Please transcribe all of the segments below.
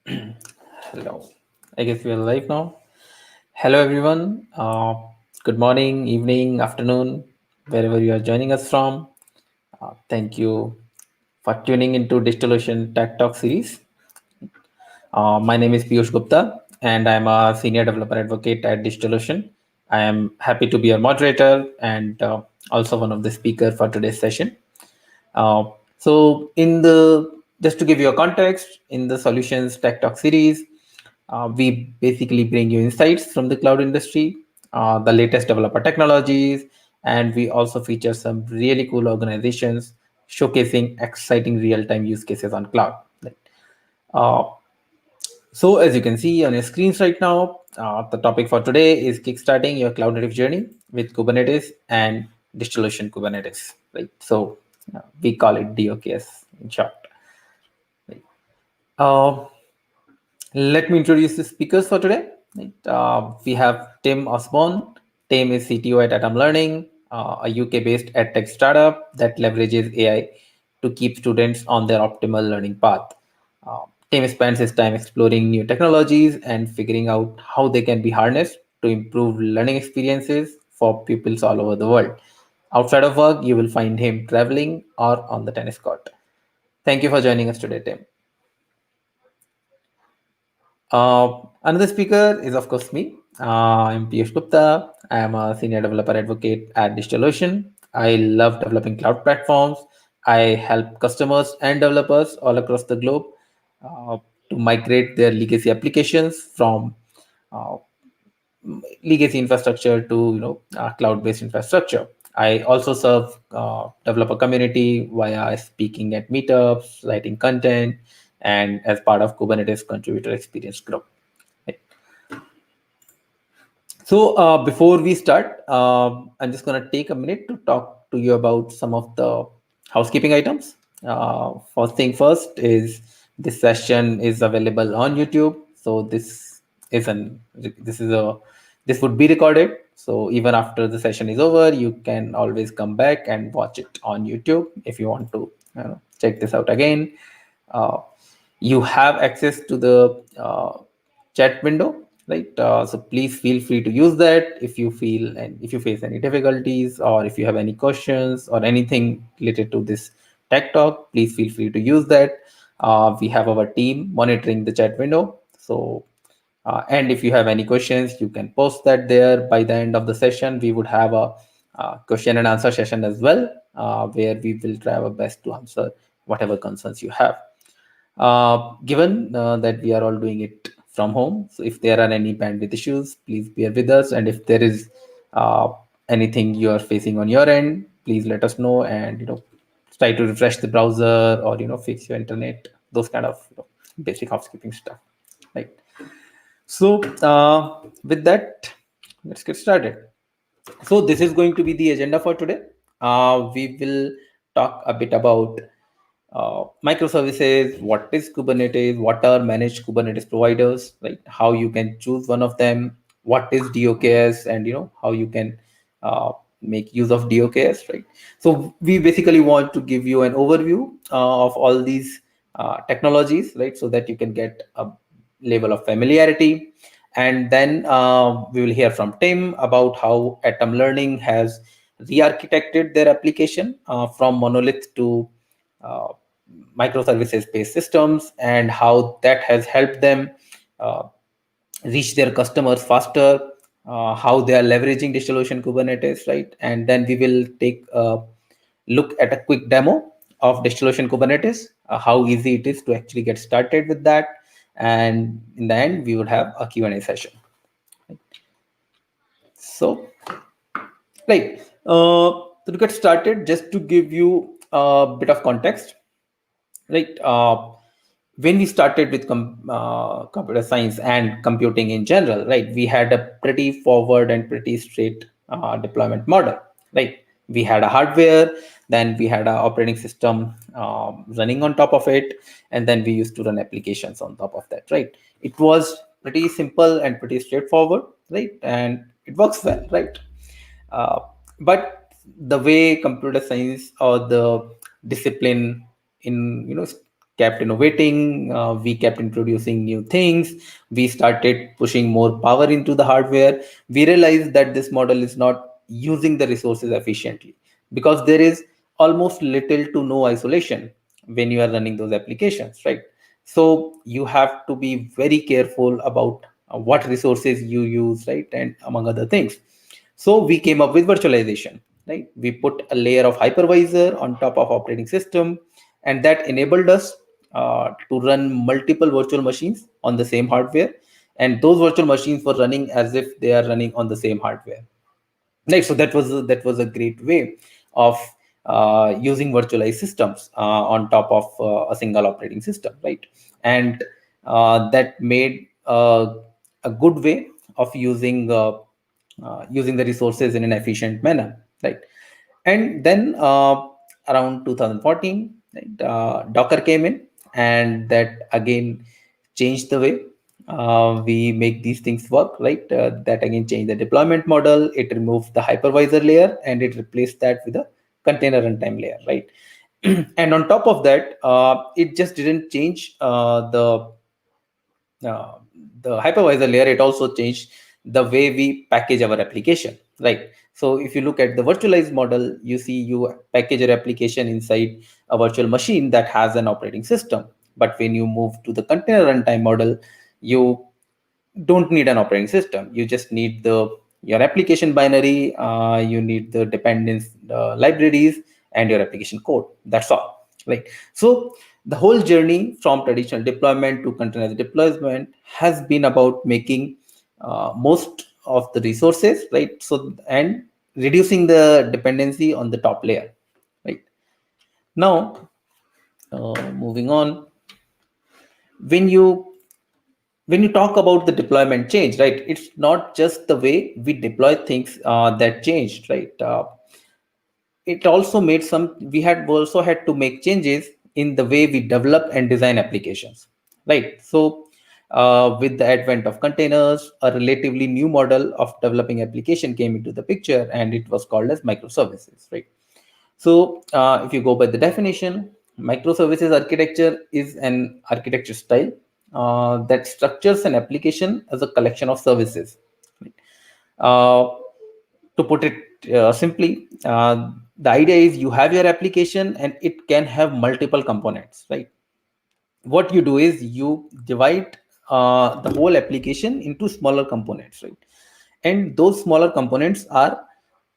Hello. I guess we are live now. Hello, everyone. Good morning, evening, afternoon, wherever you are joining us from. Thank you for tuning into DigitalOcean Tech Talk series. My name is Piyush Gupta, and I'm a senior developer advocate at DigitalOcean. I am happy to be your moderator and also one of the speaker for today's session. So, in the just to give you a context, in the Solutions Tech Talk series, we basically bring you insights from the cloud industry, the latest developer technologies, and we also feature some really cool organizations showcasing exciting real-time use cases on cloud. Right. Uh, so, as you can see on your screens right now, the topic for today is kickstarting your cloud native journey with Kubernetes and DigitalOcean Kubernetes. Right. So, we call it DOKS in short. Right. Uh, Let me introduce the speakers for today. Right. We have Tim Osborne. Tim is CTO at Atom Learning, a UK-based edtech startup that leverages AI to keep students on their optimal learning path. Tim spends his time exploring new technologies and figuring out how they can be harnessed to improve learning experiences for pupils all over the world. Outside of work, you will find him traveling or on the tennis court. Thank you for joining us today, Tim. Another speaker is, of course, me. I'm Piyush Gupta. I am a senior developer advocate at DigitalOcean. I love developing cloud platforms. I help customers and developers all across the globe uh, to migrate their legacy applications from uh, legacy infrastructure to cloud-based infrastructure. I also serve developer community via speaking at meetups, writing content, and as part of Kubernetes contributor experience group. Right. So before we start, I'm just going to take a minute to talk to you about some of the housekeeping items. First thing first is this session is available on YouTube. So is an this is a this would be recorded. So even after the session is over, you can always come back and watch it on YouTube if you want to check this out again. Uh, you have access to the chat window, right? So please feel free to use that if you feel and if you face any difficulties or if you have any questions or anything related to this tech talk, please feel free to use that. We have our team monitoring the chat window. So and if you have any questions, you can post that there. By the end of the session, we would have a question and answer session as well, where we will try our best to answer whatever concerns you have. Given that we are all doing it from home, so if there are any bandwidth issues, please bear with us. And if there is uh, anything you are facing on your end, please let us know and try to refresh the browser or fix your internet. Those kind of basic housekeeping stuff, right? So with that, let's get started. So this is going to be the agenda for today. We will talk a bit about microservices, what is Kubernetes, what are managed Kubernetes providers, right? How you can choose one of them, what is DOKS, and how you can make use of DOKS, right? So we basically want to give you an overview of all these technologies, right? So that you can get a level of familiarity. And then we will hear from Tim about how Atom Learning has re-architected their application from Monolith to uh, microservices based systems and how that has helped them uh, reach their customers faster, how they are leveraging DigitalOcean Kubernetes, right? And then we will take a look at a quick demo of DigitalOcean Kubernetes, how easy it is to actually get started with that. And in the end, we would have a Q&A session. So, right, so to get started, just to give you a bit of context, right? When we started with computer science and computing in general, right, we had a pretty forward and pretty straight deployment model, right? We had a hardware, then we had an operating system running on top of it, and then we used to run applications on top of that, right? It was pretty simple and pretty straightforward, right? And it works well, right? Uh, but the way computer science or the discipline in kept innovating, we kept introducing new things, we started pushing more power into the hardware. We realized that this model is not using the resources efficiently because there is almost little to no isolation when you are running those applications, right? So you have to be very careful about what resources you use, right? And among other things. So we came up with virtualization, right? We put a layer of hypervisor on top of operating system, and that enabled us to run multiple virtual machines on the same hardware. And those virtual machines were running as if they are running on the same hardware. Right, so that was a great way of using virtualized systems on top of a single operating system, right? And that made a good way of using the resources in an efficient manner, right? And then around 2014, right, Docker came in, and that again changed the way we make these things work, right? That again changed the deployment model. It removed the hypervisor layer and it replaced that with a container runtime layer, right? And on top of that, it just didn't change uh, the hypervisor layer. It also changed the way we package our application, right? So if you look at the virtualized model, you see you package your application inside a virtual machine that has an operating system. But when you move to the container runtime model, you don't need an operating system. You just need the your application binary, you need the dependence libraries and your application code. That's all, right? So the whole journey from traditional deployment to containerized deployment has been about making most of the resources, right? So and reducing the dependency on the top layer, right? Now moving on, when you when you talk about the deployment change, right, it's not just the way we deploy things that changed, right? It also made some we had also had to make changes in the way we develop and design applications, right? So with the advent of containers, a relatively new model of developing application came into the picture, and it was called as microservices, right? So if you go by the definition, microservices architecture is an architecture style that structures an application as a collection of services. Uh, to put it simply, the idea is you have your application and it can have multiple components, right? What you do is you divide the whole application into smaller components, right? And those smaller components are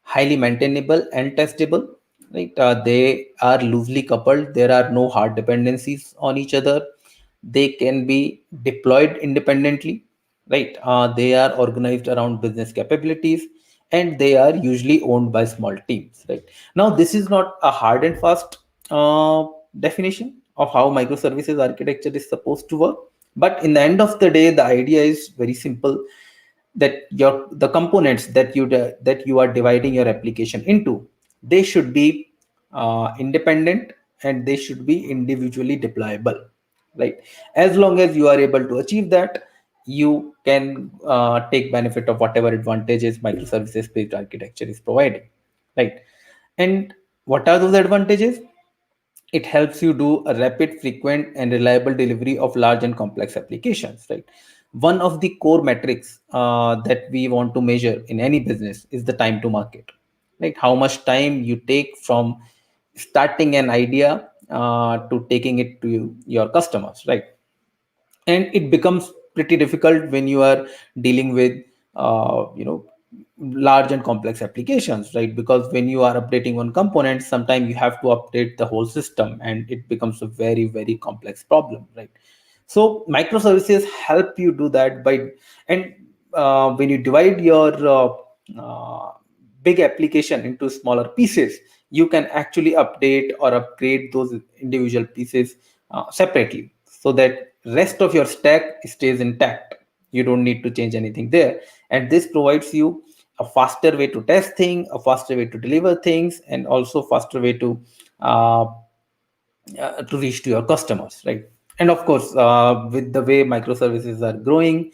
highly maintainable and testable, right? They are loosely coupled. There are no hard dependencies on each other. They can be deployed independently, right? They are organized around business capabilities, and they are usually owned by small teams, right? Now this is not a hard and fast definition of how microservices architecture is supposed to work, but in the end of the day the idea is very simple, that your the components that you are dividing your application into, they should be independent, and they should be individually deployable, right? As long as you are able to achieve that, you can take benefit of whatever advantages microservices based architecture is providing, right? And what are those advantages? It helps you do a rapid, frequent, and reliable delivery of large and complex applications, right? One of the core metrics that we want to measure in any business is the time to market, right? How much time you take from starting an idea to taking it to your customers, right? And it becomes pretty difficult when you are dealing with you know, large and complex applications, right? Because when you are updating one component, sometimes you have to update the whole system, and it becomes a very very complex problem, right? So microservices help you do that by, and when you divide your big application into smaller pieces, you can actually update or upgrade those individual pieces separately, so that rest of your stack stays intact. You don't need to change anything there, and this provides you a faster way to test things, a faster way to deliver things, and also faster way uh, to reach to your customers, right? And of course, with the way microservices are growing,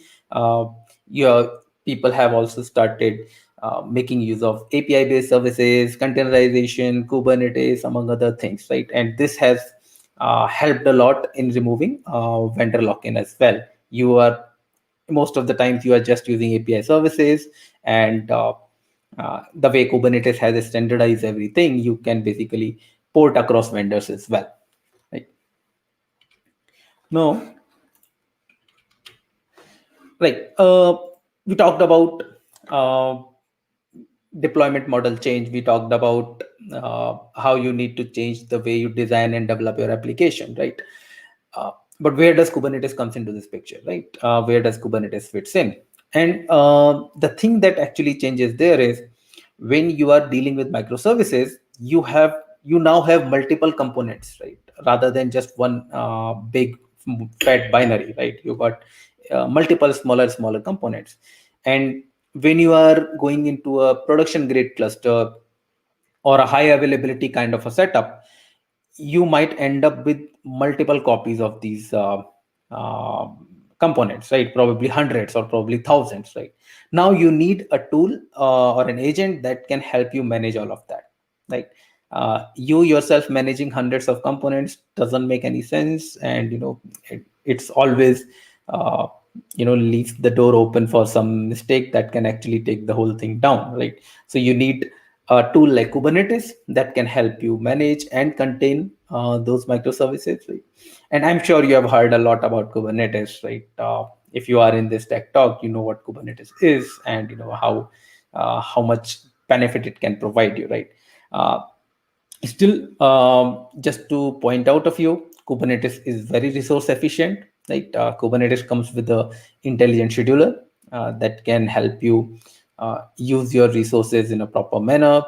your people have also started making use of API based services, containerization, Kubernetes, among other things, right? And this has helped a lot in removing vendor lock-in as well. You are most of the times you are just using API services, and the way Kubernetes has standardized everything, you can basically port across vendors as well. Right now, right, we talked about uh, deployment model change. We talked about how you need to change the way you design and develop your application, right? But where does Kubernetes comes into this picture, right? Where does Kubernetes fits in? And the thing that actually changes there is when you are dealing with microservices, you now have multiple components, right? Rather than just one big fat binary, right? You got multiple smaller components. And when you are going into a production grade cluster or a high availability kind of a setup, you might end up with multiple copies of these uh, components, right? Probably hundreds or probably thousands, right? Now you need a tool or an agent that can help you manage all of that, right? You yourself managing hundreds of components doesn't make any sense, and it's always uh, leaves the door open for some mistake that can actually take the whole thing down, right? So you need a tool like Kubernetes that can help you manage and contain those microservices, right? And I'm sure you have heard a lot about Kubernetes, right? If you are in this tech talk, you know what Kubernetes is, and you know how much benefit it can provide you, right? Uh, Still, just to point out a few, Kubernetes is very resource efficient. Right, Kubernetes comes with a intelligent scheduler that can help you use your resources in a proper manner.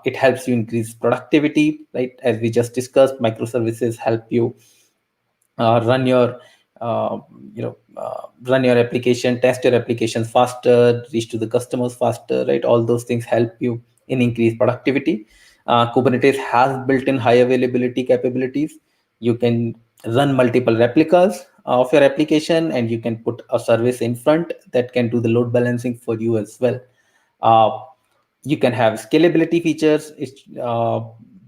It helps you increase productivity. Right, as we just discussed, microservices help you run your uh, run your application, test your applications faster, reach to the customers faster, right? All those things help you in increased productivity. Kubernetes has built-in high availability capabilities. You can run multiple replicas of your application, and you can put a service in front that can do the load balancing for you as well. uh, you can have scalability features.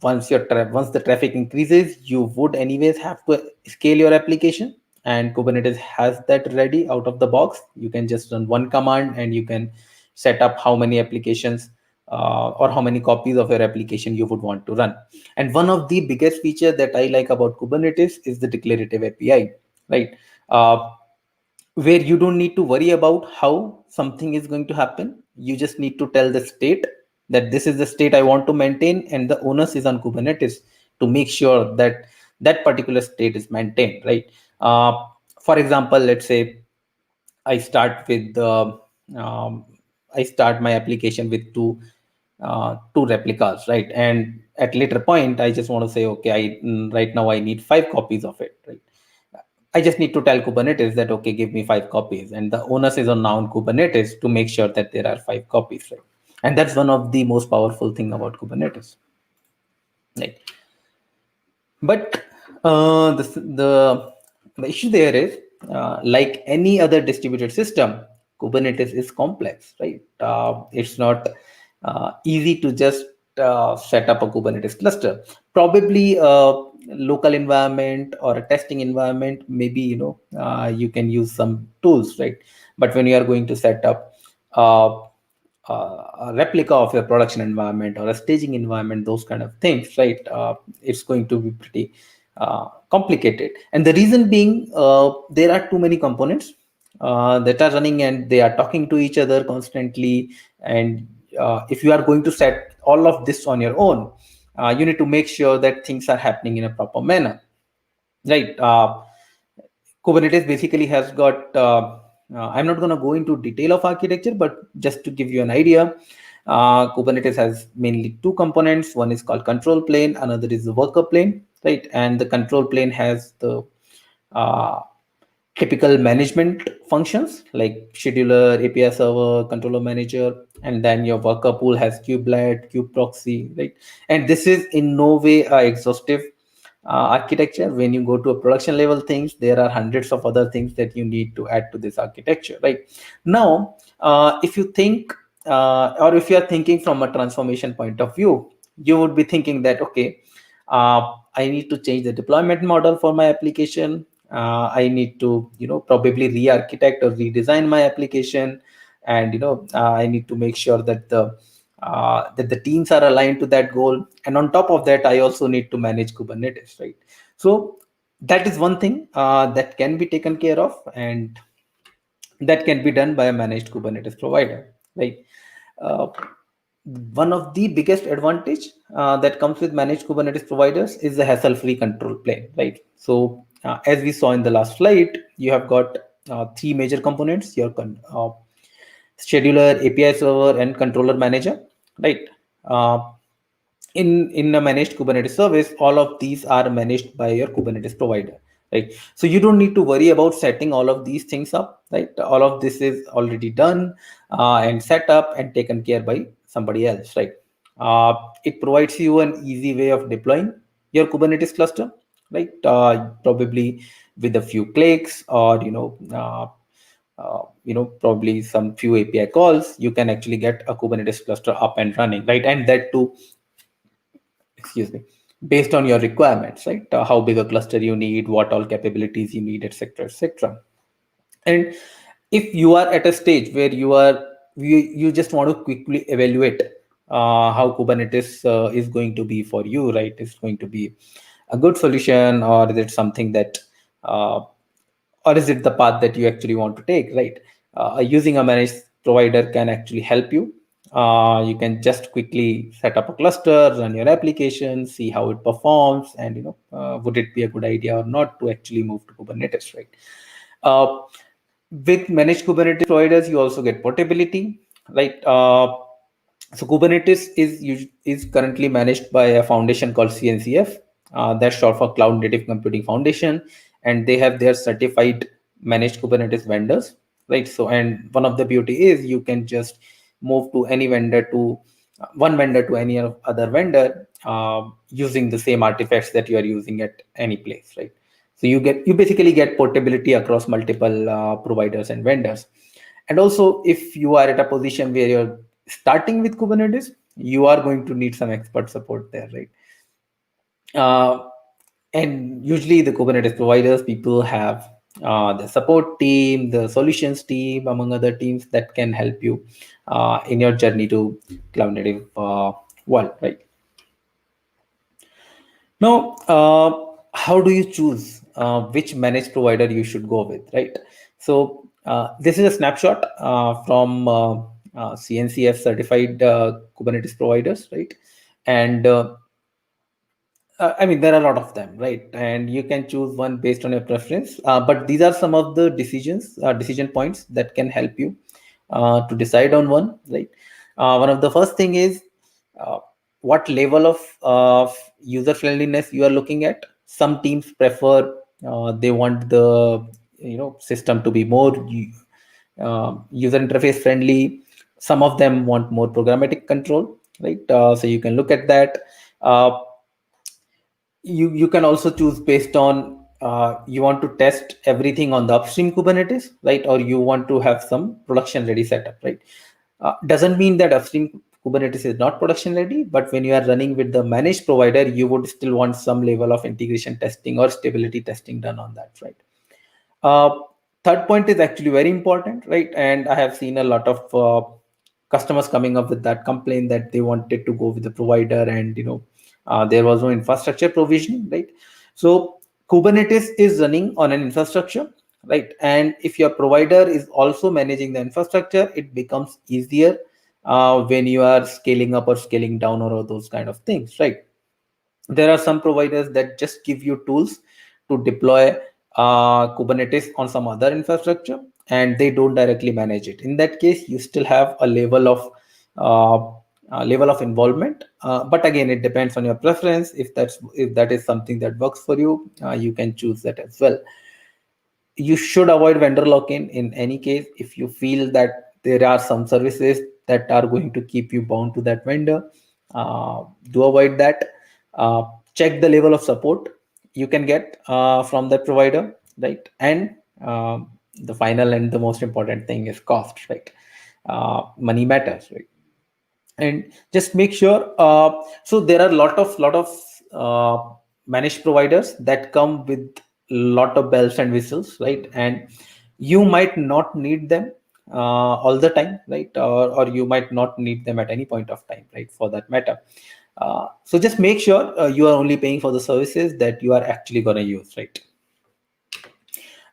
Once the traffic increases, you would anyways have to scale your application, and Kubernetes has that ready out of the box. You can just run one command and you can set up how many applications or how many copies of your application you would want to run. And one of the biggest feature that I like about Kubernetes is the declarative API, right? Where you don't need to worry about how something is going to happen. You just need to tell the state that this is the state I want to maintain, and the onus is on Kubernetes to make sure that that particular state is maintained, right? For example, let's say I start with um, I start my application with two replicas, right? And at later point, I just want to say, okay, right now I need 5 copies of it, right? I just need to tell Kubernetes that, okay, give me 5 copies. And the onus is on now on Kubernetes to make sure that there are 5 copies, right? And that's one of the most powerful thing about Kubernetes, right? But the issue there is, like any other distributed system, Kubernetes is complex, right? It's not easy to just set up a Kubernetes cluster. Probably a local environment or a testing environment, maybe you can use some tools, right? But when you are going to set up uh, a replica of your production environment or a staging environment, those kind of things, right? It's going to be pretty complicated. And the reason being, there are too many components that are running and they are talking to each other constantly. And if you are going to set all of this on your own, you need to make sure that things are happening in a proper manner, right? Kubernetes basically has got, I'm not going to go into detail of architecture, but just to give you an idea, Kubernetes has mainly two components. One is called control plane, another is the worker plane, right? And the control plane has the uh, typical management functions like scheduler, API server, controller manager, and then your worker pool has kubelet, kubeproxy, right? And this is in no way exhaustive architecture. When you go to a production level things, there are hundreds of other things that you need to add to this architecture, right? Now, if you think or if you are thinking from a transformation point of view, you would be thinking that, okay, I need to change the deployment model for my application. I need to, probably re-architect or redesign my application, and I need to make sure that the teams are aligned to that goal. And on top of that, I also need to manage Kubernetes, right? So that is one thing that can be taken care of, and that can be done by a managed Kubernetes provider, right? Uh, One of the biggest advantage that comes with managed Kubernetes providers is the hassle-free control plane, right? So as we saw in the last slide, you have got three major components: your scheduler, API server, and controller manager, right? Uh, in a managed Kubernetes service, all of these are managed by your Kubernetes provider, right? So you don't need to worry about setting all of these things up, right? All of this is already done and set up and taken care by somebody else, right? It provides you an easy way of deploying your Kubernetes cluster, right? Probably with a few clicks, or probably some few API calls, you can actually get a Kubernetes cluster up and running, right? And that too, excuse me, based on your requirements, right? How big a cluster you need, what all capabilities you need, etc., etc. And if you are at a stage where you just want to quickly evaluate how Kubernetes is going to be for you, right? Is going to be a good solution, or is it something that uh, or is it the path that you actually want to take, right? Using a managed provider can actually help you. You can just quickly set up a cluster, run your application, see how it performs, and would it be a good idea or not to actually move to Kubernetes, right? uh, with managed Kubernetes providers, you also get portability, right? So Kubernetes is currently managed by a foundation called CNCF. That's short for Cloud Native Computing Foundation, and they have their certified managed Kubernetes vendors, right? So, and one of the beauty is you can just move to any vendor to one vendor to any other vendor using the same artifacts that you are using at any place, right? So you basically get portability across multiple providers and vendors. And also, if you are at a position where you're starting with Kubernetes, you are going to need some expert support there, right? Uh, and usually the Kubernetes providers, people have the support team, the solutions team, among other teams that can help you in your journey to cloud native world, right? Now, how do you choose which managed provider you should go with, right? So this is a snapshot from CNCF certified Kubernetes providers, right? And I mean, there are a lot of them, right? And you can choose one based on your preference. But these are some of the decision points that can help you to decide on one, right? One of the first thing is uh, what level of user friendliness you are looking at. Some teams prefer, they want the system to be more user interface friendly. Some of them want more programmatic control, right? So you can look at that. Uh, you can also choose based on you want to test everything on the upstream Kubernetes, right? Or you want to have some production ready setup, right? Doesn't mean that upstream Kubernetes is not production ready, but when you are running with the managed provider, you would still want some level of integration testing or stability testing done on that, right? uh, Third point is actually very important, right? And I have seen a lot of customers coming up with that complaint that they wanted to go with the provider, and there was no infrastructure provisioning, right? So Kubernetes is running on an infrastructure, right? And if your provider is also managing the infrastructure, it becomes easier when you are scaling up or scaling down or all those kind of things, right? There are some providers that just give you tools to deploy Kubernetes on some other infrastructure, and they don't directly manage it. In that case, you still have a level of involvement. But again, it depends on your preference. If that is something that works for you, you can choose that as well. You should avoid vendor lock-in in any case. If you feel that there are some services that are going to keep you bound to that vendor, do avoid that. Check the level of support you can get from that provider, right? And the final and the most important thing is cost, right? Money matters, right? And just make sure, so there are lot of managed providers that come with a lot of bells and whistles, right? And you might not need them all the time, right? Or you might not need them at any point of time, right? For that matter. So just make sure you are only paying for the services that you are actually going to use, right?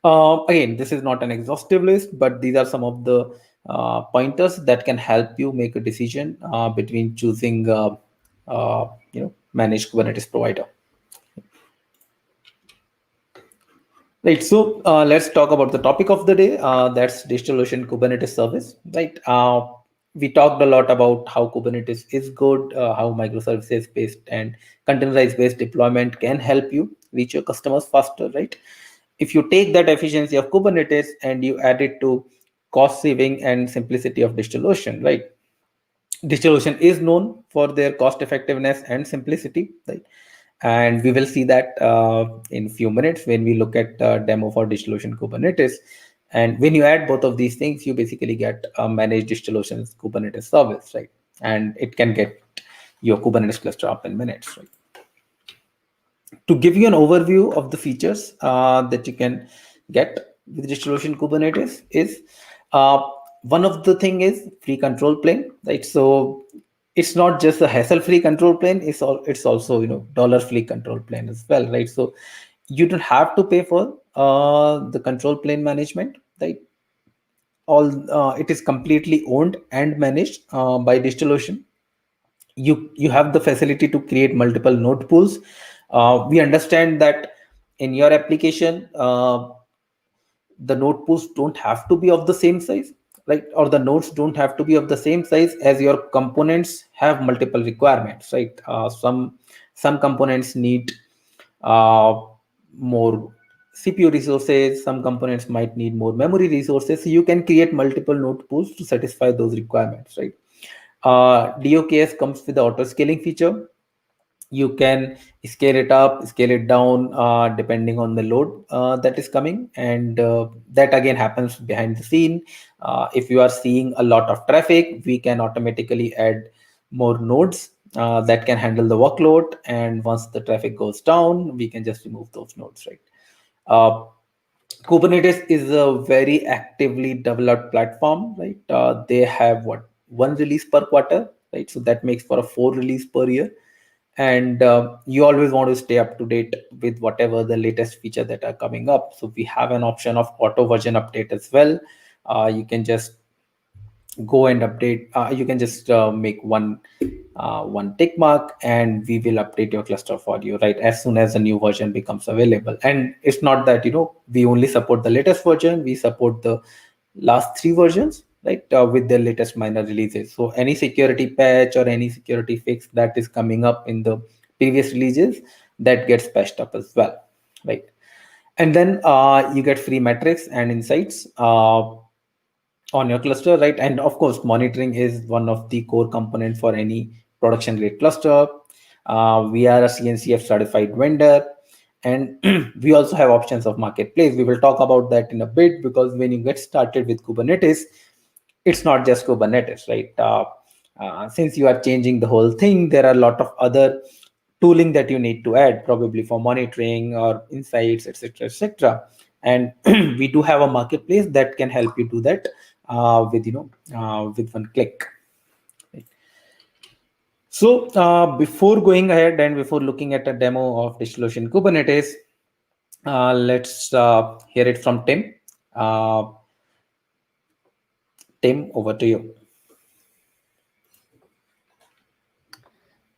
Again, this is not an exhaustive list, but these are some of the pointers that can help you make a decision between choosing, managed Kubernetes provider. Right. So let's talk about the topic of the day. That's DigitalOcean Kubernetes service. Right. We talked a lot about how Kubernetes is good, how microservices based and containerized based deployment can help you reach your customers faster. Right. If you take that efficiency of Kubernetes and you add it to cost saving and simplicity of DigitalOcean, right? DigitalOcean is known for their cost effectiveness and simplicity, right? And we will see that in a few minutes when we look at demo for DigitalOcean Kubernetes. And when you add both of these things, you basically get a managed DigitalOcean Kubernetes service, right? And it can get your Kubernetes cluster up in minutes, right? To give you an overview of the features that you can get with DigitalOcean Kubernetes is one of the thing is free control plane, right? So it's not just a hassle-free control plane; it's also dollar-free control plane as well, right? So you don't have to pay for the control plane management, right? It is completely owned and managed by DigitalOcean. You have the facility to create multiple node pools. We understand that in your application, the node pools don't have to be of the same size, right? Or the nodes don't have to be of the same size as your components have multiple requirements, right? Some components need more CPU resources, some components might need more memory resources. So you can create multiple node pools to satisfy those requirements, right? DOKS comes with the auto scaling feature. You can scale it up, scale it down, depending on the load that is coming, and that again happens behind the scene. If you are seeing a lot of traffic, we can automatically add more nodes that can handle the workload, and once the traffic goes down, we can just remove those nodes, right? Kubernetes is a very actively developed platform, right? They have one release per quarter, right? So that makes for a 4 release per year, and you always want to stay up to date with whatever the latest feature that are coming up. So we have an option of auto version update as well. You can just go and update. You can just make one tick mark, and we will update your cluster for you, right, as soon as a new version becomes available. And it's not that we only support the latest version; we support the last 3 versions, right, with the latest minor releases. So any security patch or any security fix that is coming up in the previous releases, that gets patched up as well, right? And then you get free metrics and insights on your cluster, right? And of course, monitoring is one of the core components for any production grade cluster. We are a CNCF certified vendor, and we also have options of marketplace. We will talk about that in a bit, because when you get started with Kubernetes, it's not just Kubernetes, right? Since you are changing the whole thing, there are a lot of other tooling that you need to add, probably for monitoring or insights, etc., etc. And we do have a marketplace that can help you do that with one click. Right? So before going ahead and before looking at a demo of DigitalOcean Kubernetes, let's hear it from Tim. Tim, over to you.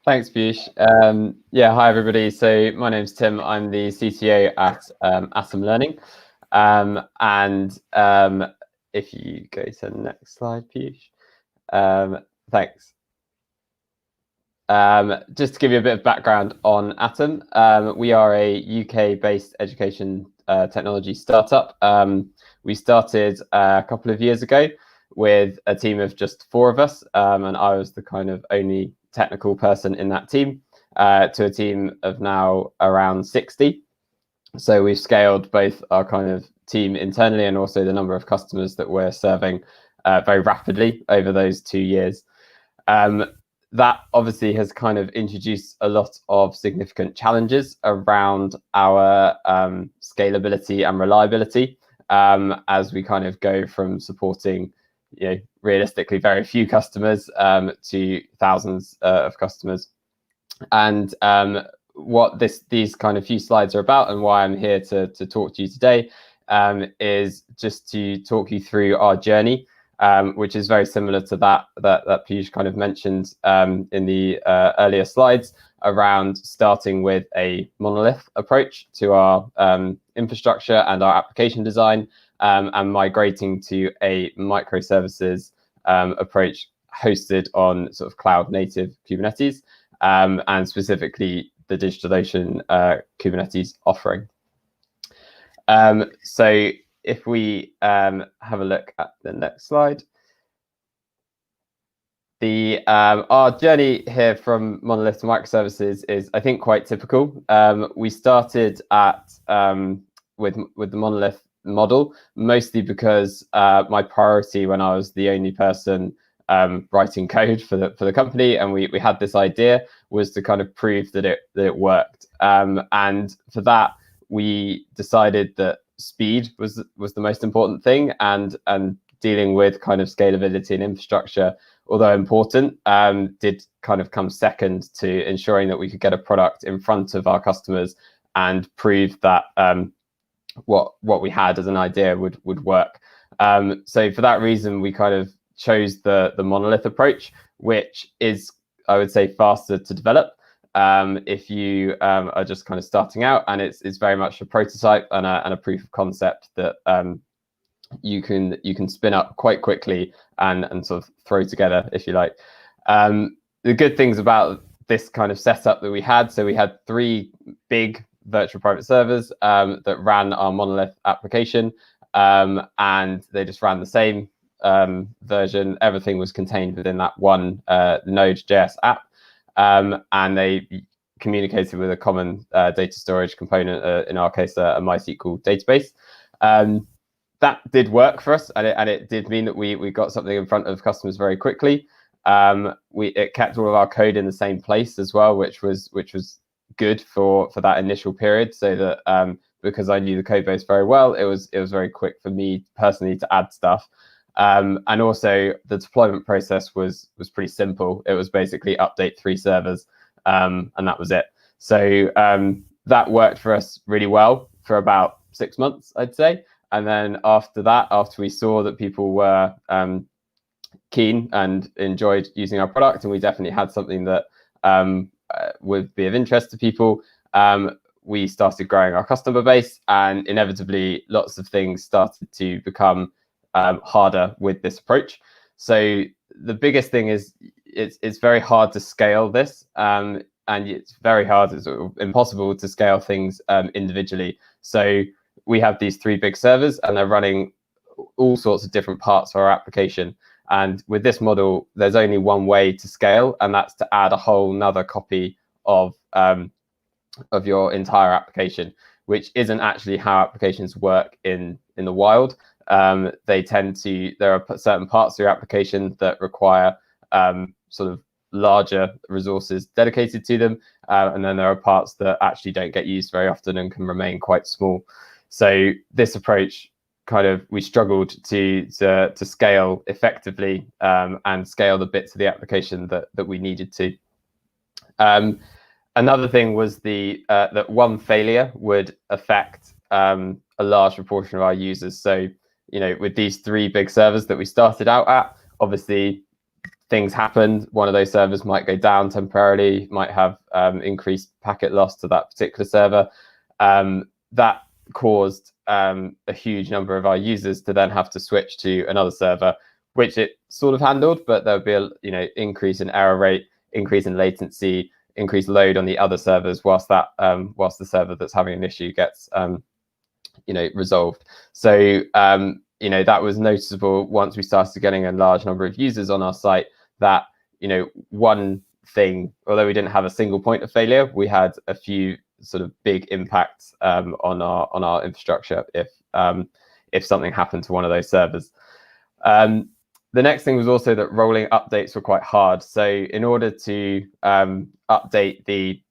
Thanks, Piyush. Yeah, hi everybody. So my name's Tim. I'm the CTO at Atom Learning. And if you go to the next slide, Piyush. Thanks. Just to give you a bit of background on Atom, we are a UK-based education technology startup. We started a couple of years ago with a team of just 4 of us, and I was the kind of only technical person in that team, to a team of now around 60. So we've scaled both our kind of team internally and also the number of customers that we're serving very rapidly over those 2 years. that obviously has kind of introduced a lot of significant challenges around our scalability and reliability, as we kind of go from supporting, realistically very few customers to thousands of customers. And what these kind of few slides are about, and why I'm here to talk to you today, is just to talk you through our journey, which is very similar to that Piyush kind of mentioned in the earlier slides, around starting with a monolith approach to our infrastructure and our application design, and migrating to a microservices approach hosted on sort of cloud native Kubernetes, and specifically the DigitalOcean Kubernetes offering. So if we have a look at the next slide, our journey here from monolith to microservices is, I think, quite typical. We started at with the monolith model, mostly because my priority when I was the only person writing code for the company, and we had this idea, was to kind of prove that it worked. And for that, we decided that speed was the most important thing, and dealing with kind of scalability and infrastructure, although important, did kind of come second to ensuring that we could get a product in front of our customers and prove that what we had as an idea would work. So for that reason, we kind of chose the monolith approach, which is, I would say, faster to develop if you are just kind of starting out, and it's very much a prototype and a proof of concept that you can spin up quite quickly and sort of throw together, if you like. The good things about this kind of setup that we had, so we had 3 big virtual private servers that ran our monolith application, and they just ran the same version. Everything was contained within that one Node.js app, and they communicated with a common data storage component, in our case a MySQL database. That did work for us, and it did mean that we got something in front of customers very quickly. It kept all of our code in the same place as well, which was good for that initial period, so that because I knew the code base very well, it was very quick for me personally to add stuff. And also the deployment process was pretty simple. It was basically update 3 servers, and that was it. So that worked for us really well for about 6 months, I'd say. And then after that, after we saw that people were keen and enjoyed using our product, and we definitely had something that would be of interest to people, we started growing our customer base, and inevitably lots of things started to become harder with this approach. So the biggest thing is it's very hard to scale this, and it's very hard, it's impossible to scale things individually. So we have these 3 big servers, and they're running all sorts of different parts of our application. And with this model, there's only one way to scale, and that's to add a whole nother copy of your entire application, which isn't actually how applications work in the wild. There are certain parts of your application that require sort of larger resources dedicated to them, and then there are parts that actually don't get used very often and can remain quite small. So this approach, we struggled to scale effectively, and scale the bits of the application that we needed to. Another thing was that one failure would affect a large proportion of our users. So, with these 3 big servers that we started out at, obviously things happened. One of those servers might go down temporarily, might have increased packet loss to that particular server. That caused a huge number of our users to then have to switch to another server, which it sort of handled, but there'll be a increase in error rate, increase in latency, increased load on the other servers, whilst the server that's having an issue gets resolved. So that was noticeable once we started getting a large number of users on our site, that one thing, although we didn't have a single point of failure, we had a few sort of big impacts on our infrastructure if something happened to one of those servers. The next thing was also that rolling updates were quite hard. So in order to update the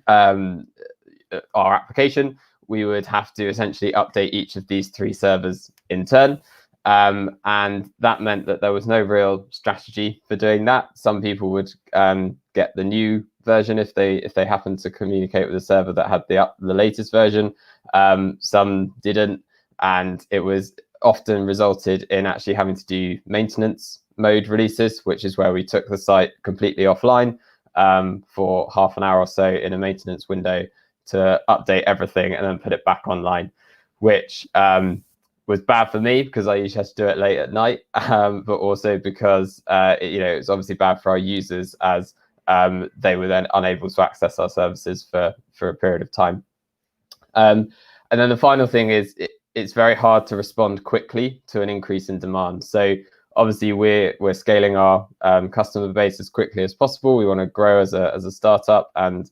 our application, we would have to essentially update each of these 3 servers in turn. And that meant that there was no real strategy for doing that. Some people would get the new version if they happened to communicate with a server that had the latest version. Some didn't, and it was often resulted in actually having to do maintenance mode releases, which is where we took the site completely offline for half an hour or so in a maintenance window to update everything and then put it back online, which was bad for me because I usually had to do it late at night, but also because it's obviously bad for our users as they were then unable to access our services for a period of time. And then the final thing is it's very hard to respond quickly to an increase in demand. So obviously we're scaling our customer base as quickly as possible. We want to grow as a startup and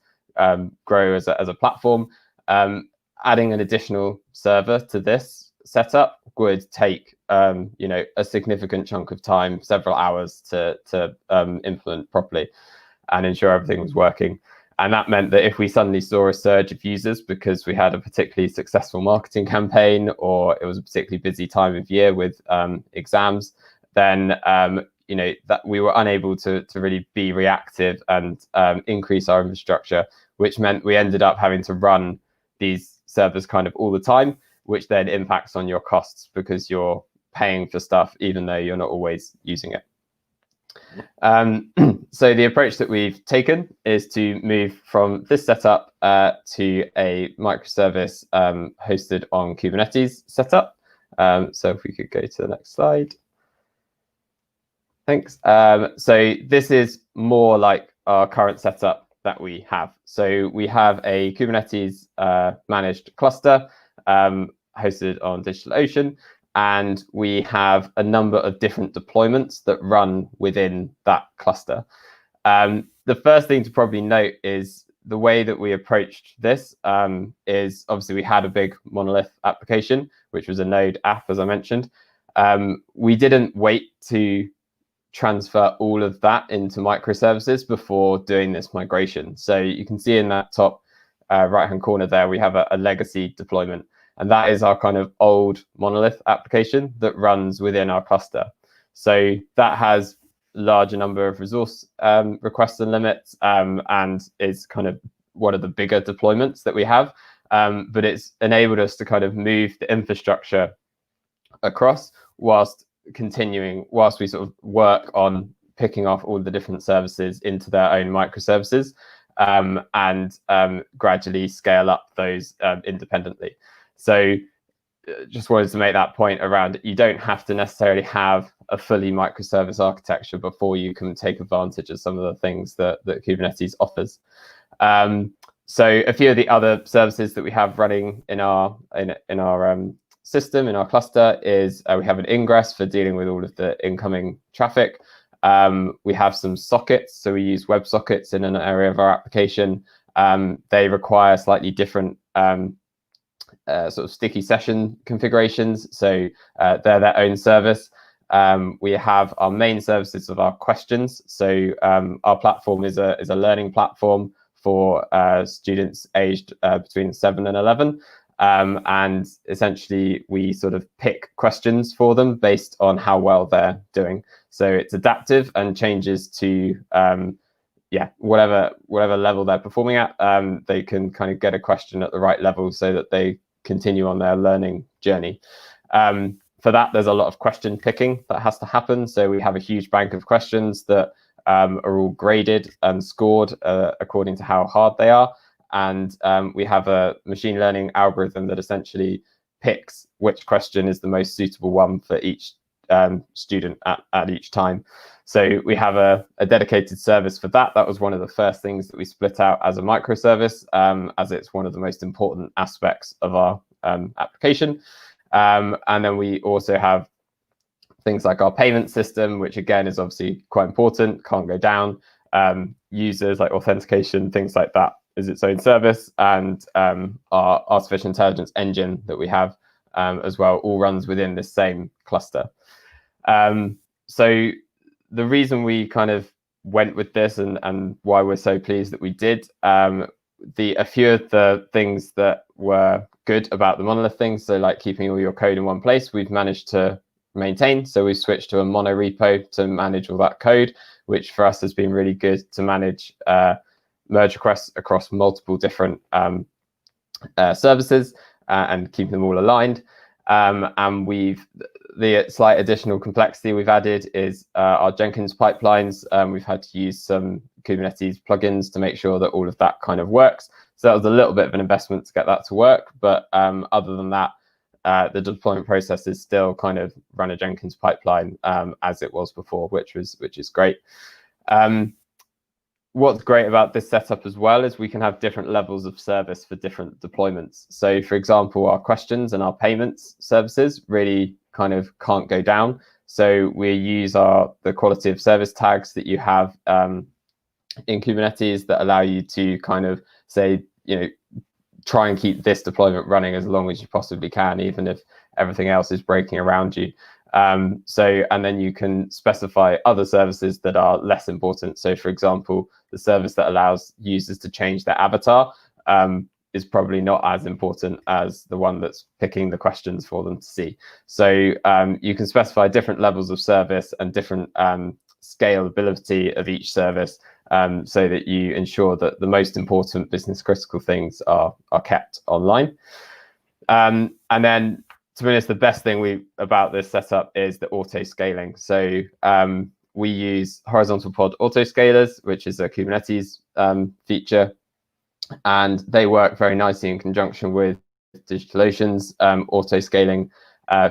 grow as a platform. Adding an additional server to this setup would take a significant chunk of time, several hours to implement properly and ensure everything was working. And that meant that if we suddenly saw a surge of users because we had a particularly successful marketing campaign or it was a particularly busy time of year with exams, then that we were unable to really be reactive and increase our infrastructure, which meant we ended up having to run these servers kind of all the time, which then impacts on your costs because you're paying for stuff even though you're not always using it. So the approach that we've taken is to move from this setup to a microservice hosted on Kubernetes setup. So if we could go to the next slide. Thanks. So this is more like our current setup that we have. So we have a Kubernetes managed cluster hosted on DigitalOcean, and we have a number of different deployments that run within that cluster. The first thing to probably note is the way that we approached this is obviously we had a big Monolith application, which was a Node app, as I mentioned. We didn't wait to transfer all of that into microservices before doing this migration. So you can see in that top right-hand corner there, we have a legacy deployment. And that is our kind of old Monolith application that runs within our cluster. So that has a larger number of resource requests and limits and is kind of one of the bigger deployments that we have. But it's enabled us to kind of move the infrastructure across whilst we sort of work on picking off all the different services into their own microservices and gradually scale up those independently. So just wanted to make that point around you don't have to necessarily have a fully microservice architecture before you can take advantage of some of the things that Kubernetes offers. So a few of the other services that we have running in our system, in our cluster, is we have an ingress for dealing with all of the incoming traffic. We have some sockets, so we use WebSockets in an area of our application. They require slightly different sort of sticky session configurations, so they're their own service. We have our main services of our questions. So our platform is a learning platform for students aged between 7 and 11. And essentially, we sort of pick questions for them based on how well they're doing. So it's adaptive and changes to whatever level they're performing at. They can kind of get a question at the right level so that they continue on their learning journey. For that, there's a lot of question picking that has to happen. So we have a huge bank of questions that are all graded and scored according to how hard they are. And we have a machine learning algorithm that essentially picks which question is the most suitable one for each student at each time. So we have a dedicated service for that. That was one of the first things that we split out as a microservice, as it's one of the most important aspects of our application. And then we also have things like our payment system, which again is obviously quite important, can't go down. Users like authentication, things like that is its own service. And our artificial intelligence engine that we have as well all runs within this same cluster. So the reason we kind of went with this and why we're so pleased that we did, a few of the things that were good about the Monolith things, so like keeping all your code in one place, we've managed to maintain. So we've switched to a mono repo to manage all that code, which for us has been really good to manage merge requests across multiple different services and keep them all aligned. And the slight additional complexity we've added is our Jenkins pipelines. We've had to use some Kubernetes plugins to make sure that all of that kind of works. So that was a little bit of an investment to get that to work. But other than that, the deployment process is still kind of run a Jenkins pipeline as it was before, which is great. What's great about this setup as well is we can have different levels of service for different deployments. So for example, our questions and our payments services really kind of can't go down. So we use the quality of service tags that you have in Kubernetes that allow you to kind of say, try and keep this deployment running as long as you possibly can, even if everything else is breaking around you. And then you can specify other services that are less important. So for example, the service that allows users to change their avatar is probably not as important as the one that's picking the questions for them to see. So you can specify different levels of service and different scalability of each service so that you ensure that the most important business critical things are kept online. And then, to be honest, the best thing about this setup is the auto scaling. So we use horizontal pod autoscalers, which is a Kubernetes feature, and they work very nicely in conjunction with DigitalOcean's auto scaling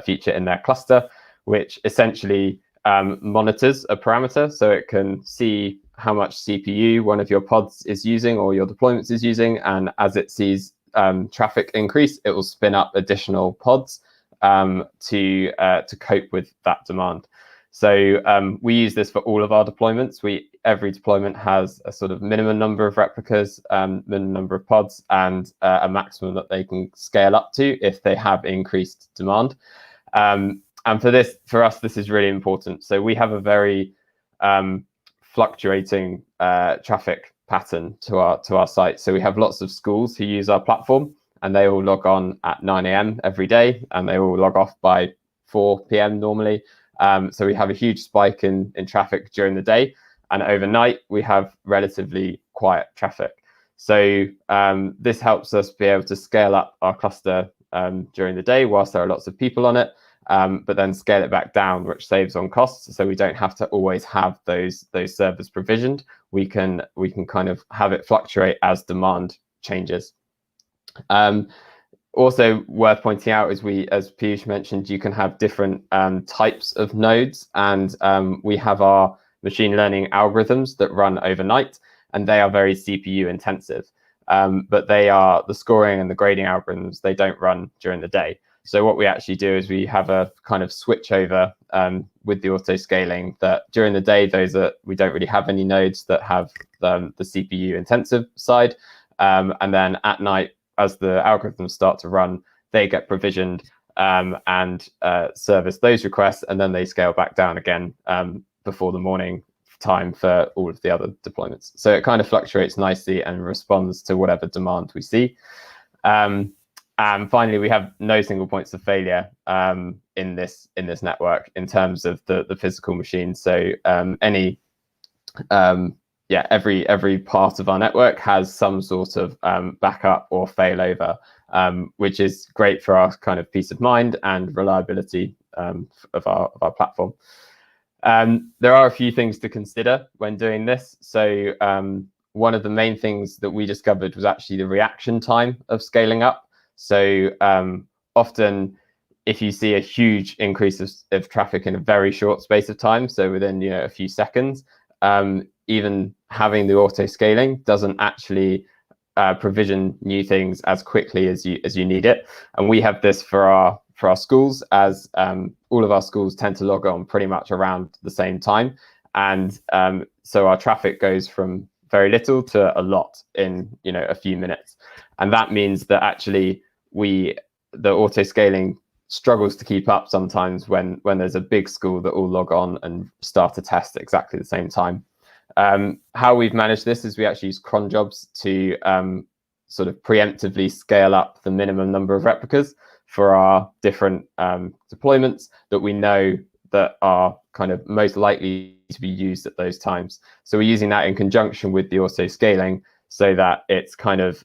feature in their cluster, which essentially monitors a parameter. So it can see how much CPU one of your pods is using or your deployments is using, and as it sees traffic increase, it will spin up additional pods to cope with that demand. So we use this for all of our deployments. Every deployment has a sort of minimum number of replicas, minimum number of pods, and a maximum that they can scale up to if they have increased demand. And for us, this is really important. So we have a very fluctuating traffic pattern to our site. So we have lots of schools who use our platform, and they all log on at 9 a.m. every day, and they all log off by 4 p.m. normally. So we have a huge spike in traffic during the day, and overnight we have relatively quiet traffic. So this helps us be able to scale up our cluster during the day whilst there are lots of people on it, but then scale it back down, which saves on costs. So we don't have to always have those servers provisioned. We can kind of have it fluctuate as demand changes. Also worth pointing out is as Piyush mentioned, you can have different types of nodes, and we have our machine learning algorithms that run overnight, and they are very CPU intensive. But the scoring and the grading algorithms, they don't run during the day. So what we actually do is we have a kind of switch over with the auto scaling that during the day, we don't really have any nodes that have the CPU intensive side. And then at night, as the algorithms start to run, they get provisioned and service those requests, and then they scale back down again before the morning time for all of the other deployments. So it kind of fluctuates nicely and responds to whatever demand we see. And finally, we have no single points of failure in this network in terms of the physical machine. So every part of our network has some sort of backup or failover, which is great for our kind of peace of mind and reliability of our platform. There are a few things to consider when doing this. So one of the main things that we discovered was actually the reaction time of scaling up. So often, if you see a huge increase of traffic in a very short space of time, so within a few seconds, even having the auto scaling doesn't actually provision new things as quickly as you need it. And we have this for our schools, as all of our schools tend to log on pretty much around the same time, and so our traffic goes from very little to a lot in a few minutes, and that means that actually the auto scaling struggles to keep up sometimes when there's a big school that all log on and start a test at exactly the same time. How we've managed this is we actually use cron jobs to sort of preemptively scale up the minimum number of replicas for our different deployments that we know that are kind of most likely to be used at those times. So we're using that in conjunction with the auto-scaling so that it's kind of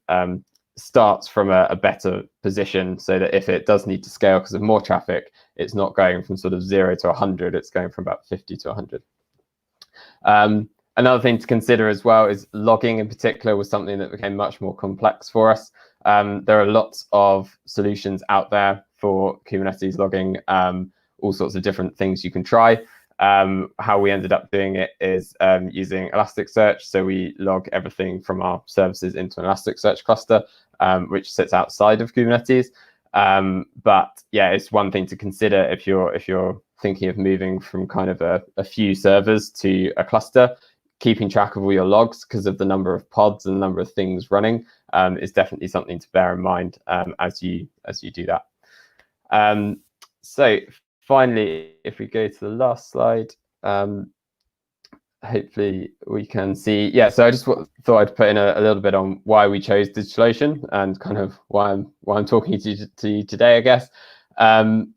starts from a better position, so that if it does need to scale because of more traffic, it's not going from sort of 0 to 100, it's going from about 50 to 100. Another thing to consider as well is logging in particular was something that became much more complex for us. There are lots of solutions out there for Kubernetes logging, all sorts of different things you can try. How we ended up doing it is using Elasticsearch. So we log everything from our services into an Elasticsearch cluster, which sits outside of Kubernetes. But yeah, it's one thing to consider if you're thinking of moving from kind of a few servers to a cluster. Keeping track of all your logs because of the number of pods and the number of things running is definitely something to bear in mind as you do that. So finally, if we go to the last slide, hopefully we can see. Yeah, so I just thought I'd put in a little bit on why we chose DigitalOcean and kind of why I'm talking to you today, I guess.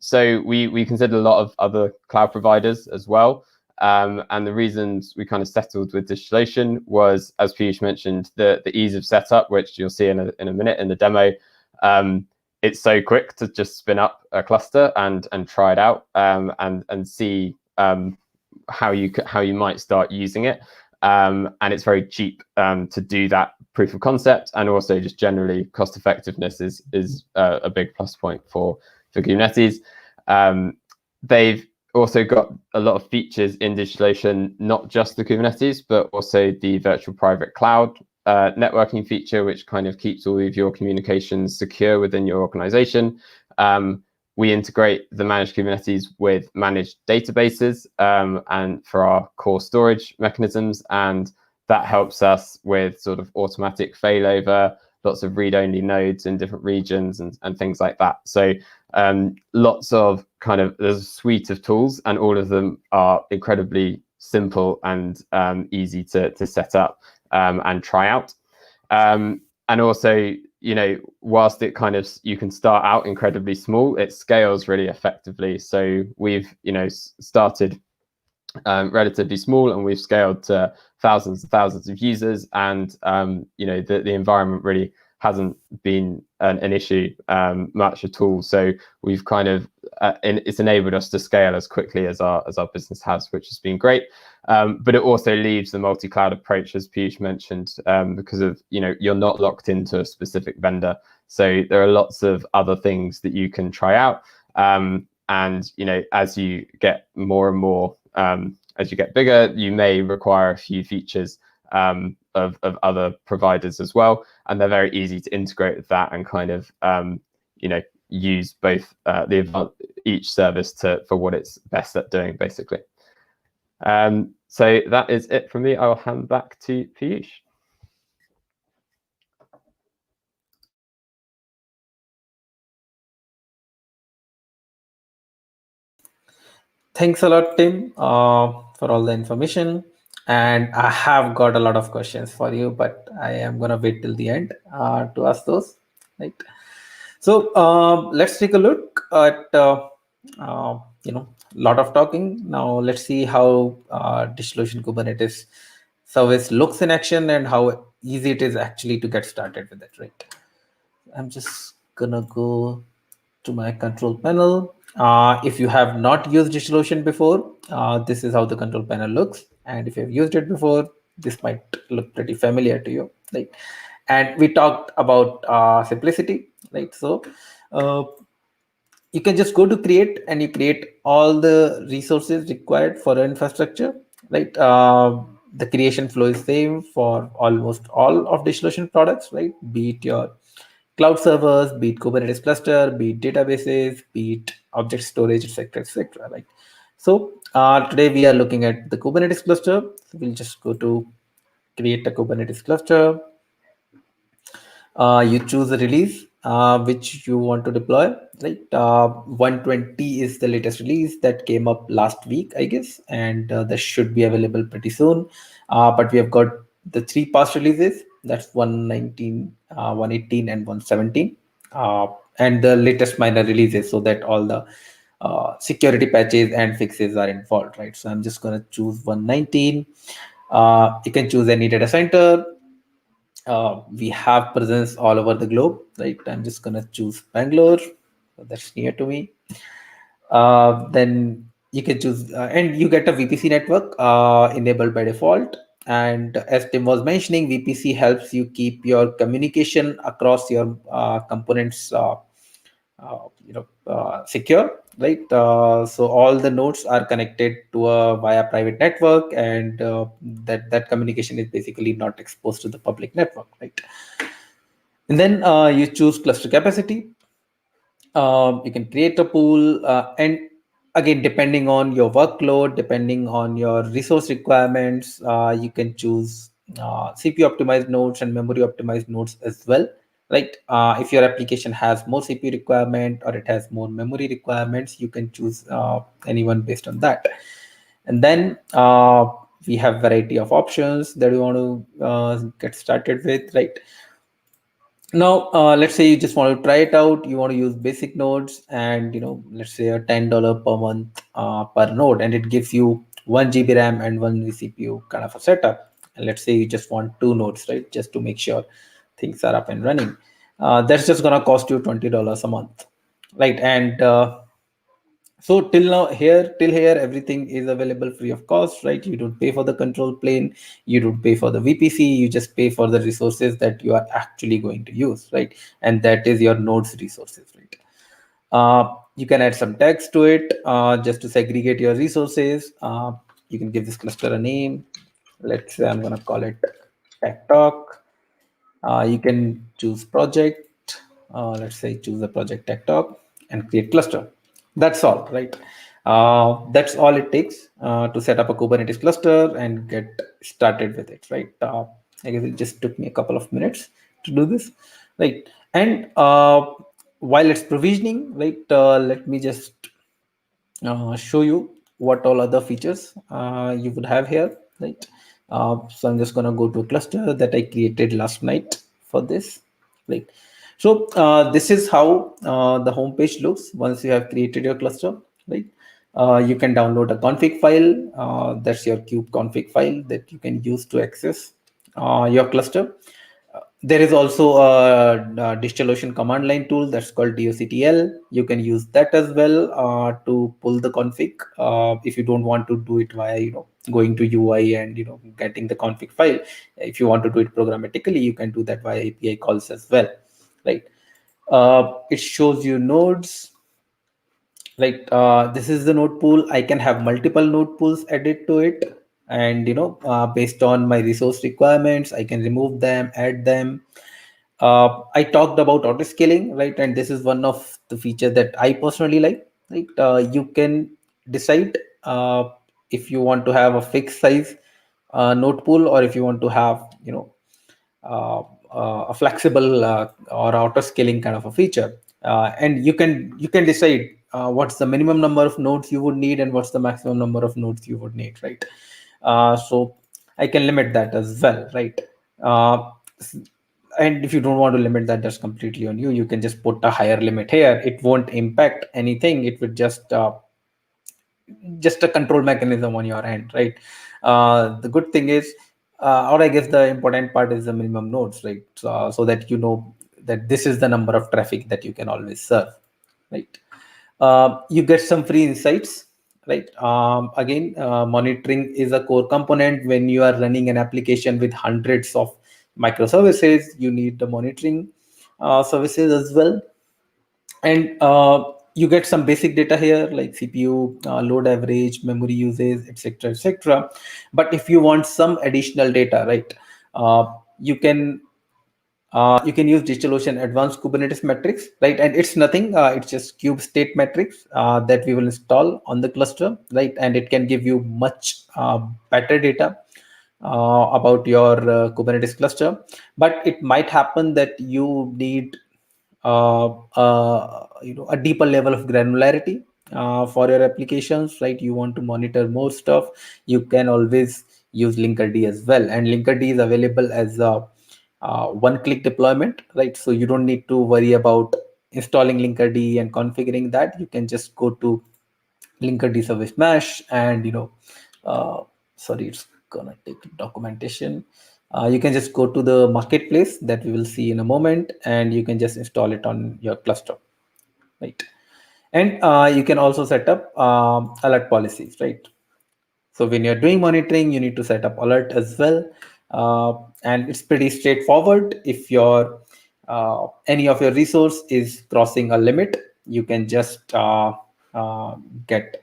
So we considered a lot of other cloud providers as well. And the reasons we kind of settled with DigitalOcean was, as Piyush mentioned, the ease of setup, which you'll see in a minute in the demo. It's so quick to just spin up a cluster and try it out and see how you might start using it. And it's very cheap to do that proof of concept, and also just generally cost effectiveness is a big plus point for Kubernetes. They've also got a lot of features in DigitalOcean, not just the Kubernetes, but also the virtual private cloud networking feature, which kind of keeps all of your communications secure within your organization. We integrate the managed Kubernetes with managed databases and for our core storage mechanisms, and that helps us with sort of automatic failover, lots of read-only nodes in different regions and things like that. So lots of there's a suite of tools, and all of them are incredibly simple and easy to set up and try out. And also, whilst it you can start out incredibly small, it scales really effectively. So we've, started relatively small, and we've scaled to thousands and thousands of users, and the environment really hasn't been an issue much at all. So we've it's enabled us to scale as quickly as our business has, which has been great. But it also leaves the multi-cloud approach, as Piyush mentioned, because of you're not locked into a specific vendor. So there are lots of other things that you can try out. And as you get more and more, as you get bigger, you may require a few features of other providers as well, and they're very easy to integrate with that and use both each service for what it's best at doing, basically. So that is it from me. I will hand back to Piyush. Thanks a lot, Tim, for all the information. And I have got a lot of questions for you, but I am going to wait till the end to ask those. Right. So let's take a look at, lot of talking. Now let's see how DigitalOcean Kubernetes service looks in action and how easy it is actually to get started with it, right? I'm just gonna go to my control panel. If you have not used DigitalOcean before, this is how the control panel looks. And if you've used it before, this might look pretty familiar to you. Right? And we talked about simplicity, right? So you can just go to create, and you create all the resources required for infrastructure, right? The creation flow is same for almost all of DigitalOcean products, right? Be it your cloud servers, be it Kubernetes cluster, be it databases, be it object storage, etc., etc. Right. So today we are looking at the Kubernetes cluster. So we'll just go to create a Kubernetes cluster. You choose a release. which you want to deploy, right? 120 is the latest release that came up last week, I guess, and that should be available pretty soon. But we have got the three past releases. That's 119, 118, and 117, and the latest minor releases, so that all the security patches and fixes are involved, right? So I'm just going to choose 119. You can choose any data center. We have presence all over the globe, right? I'm just going to choose Bangalore. So that's near to me. Then you can choose, and you get a VPC network enabled by default. And as Tim was mentioning, VPC helps you keep your communication across your components secure, right? So all the nodes are connected to a via private network, and that communication is basically not exposed to the public network, right? And then you choose cluster capacity. You can create a pool, and again, depending on your workload, depending on your resource requirements, you can choose CPU optimized nodes and memory optimized nodes as well, right? If your application has more CPU requirement or it has more memory requirements, you can choose anyone based on that. And then we have variety of options that you want to get started with, right? Now, let's say you just want to try it out. You want to use basic nodes, and let's say a $10 per month per node, and it gives you 1 GB RAM and 1 vCPU kind of a setup. And let's say you just want two nodes, right, just to make sure things are up and running. That's just gonna cost you $20 a month, right? And so till here, everything is available free of cost, right? You don't pay for the control plane, you don't pay for the VPC, you just pay for the resources that you are actually going to use, right? And that is your nodes resources, right? You can add some text to it just to segregate your resources. You can give this cluster a name. Let's say I'm going to call it Tech Talk. You can choose project. Let's say choose a project Tech Talk and create cluster. That's all, right? That's all it takes to set up a Kubernetes cluster and get started with it, right? I guess it just took me a couple of minutes to do this, right? And while it's provisioning, right, let me just show you what all other features you would have here, right? So I'm just going to go to a cluster that I created last night for this, right? So this is how the homepage looks once you have created your cluster, right? You can download a config file. That's your kube config file that you can use to access your cluster. There is also a DigitalOcean command line tool that's called DOCTL. You can use that as well to pull the config if you don't want to do it via going to UI and getting the config file. If you want to do it programmatically, you can do that via API calls as well, right? It shows you nodes, right? This is the node pool. I can have multiple node pools added to it, and based on my resource requirements, I can remove them, add them. I talked about autoscaling, right? And this is one of the feature that I personally like, right? You can decide if you want to have a fixed size node pool, or if you want to have uh, a flexible or auto scaling kind of a feature. And you can decide what's the minimum number of nodes you would need and what's the maximum number of nodes you would need, right? So I can limit that as well, right? uh, and if you don't want to limit that, that's completely on you. You can just put a higher limit here. It won't impact anything. It would just a control mechanism on your end, right? The good thing is, or I guess the important part is the minimum nodes, right? So that that this is the number of traffic that you can always serve, right? You get some free insights, right? Again, monitoring is a core component. When you are running an application with hundreds of microservices, you need the monitoring services as well. And you get some basic data here like CPU load average, memory usage, etc., etc. But if you want some additional data, right, uh, you can you can use DigitalOcean advanced Kubernetes metrics, right? And it's nothing, it's just kube state metrics that we will install on the cluster, right? And it can give you much better data about your Kubernetes cluster. But it might happen that you need a deeper level of granularity for your applications, right? You want to monitor more stuff, you can always use Linkerd as well. And Linkerd is available as a one-click deployment, right? So you don't need to worry about installing Linkerd and configuring that. You can just go to Linkerd service mesh and sorry, it's gonna take documentation. You can just go to the marketplace that we will see in a moment, and you can just install it on your cluster, right? And you can also set up alert policies, right? So when you're doing monitoring, you need to set up alert as well. And it's pretty straightforward. If your any of your resource is crossing a limit, you can just uh, get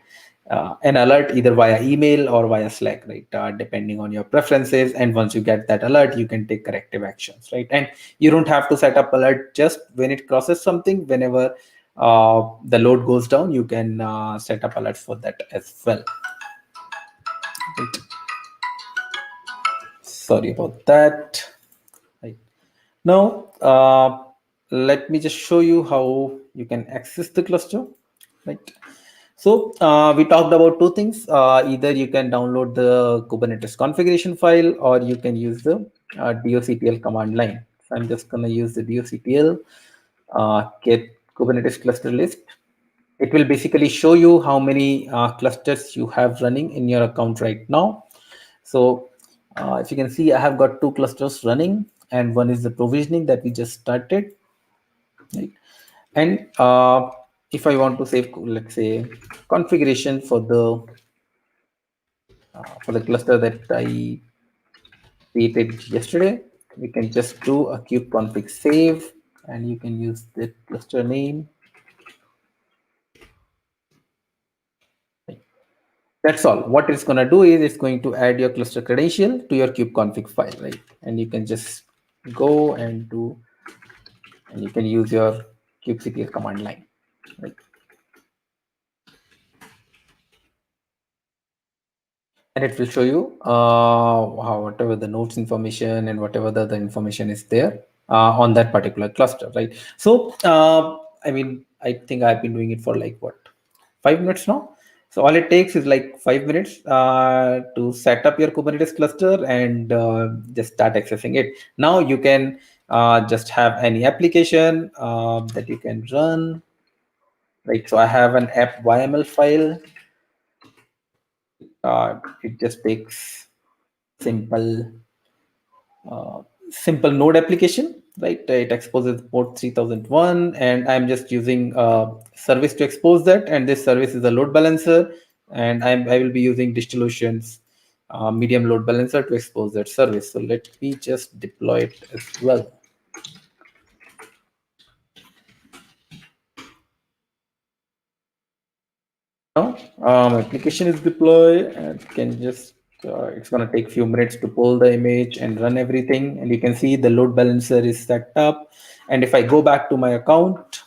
an alert either via email or via Slack, right? Depending on your preferences. And once you get that alert, you can take corrective actions, right? And you don't have to set up alert just when it crosses something. Whenever the load goes down, you can set up alerts for that as well. Right. Sorry about that. Right. Now, let me just show you how you can access the cluster. Right. So we talked about two things. Either you can download the Kubernetes configuration file, or you can use the DOCTL command line. So I'm just going to use the DOCTL get Kubernetes cluster list. It will basically show you how many clusters you have running in your account right now. So if you can see, I have got two clusters running, and one is the provisioning that we just started. Right? And if I want to save, let's say, configuration for the cluster that I created yesterday, we can just do a kubeconfig save, and you can use the cluster name. That's all. What it's going to do is it's going to add your cluster credential to your kubeconfig file, right? And you can just go and do, and you can use your kubectl command line, right? And it will show you whatever the nodes information and whatever the information is there on that particular cluster, right? So I mean, I think I've been doing it for like what, 5 minutes now. So all it takes is like 5 minutes to set up your Kubernetes cluster and just start accessing it. Now you can just have any application that you can run, right? So I have an app YML file. It just takes simple simple node application, right? It exposes port 3001, and I'm just using a service to expose that. And this service is a load balancer, and I will be using DigitalOcean's medium load balancer to expose that service. So let me just deploy it as well. Now application is deployed, and can just it's going to take a few minutes to pull the image and run everything. And you can see the load balancer is set up. And if I go back to my account,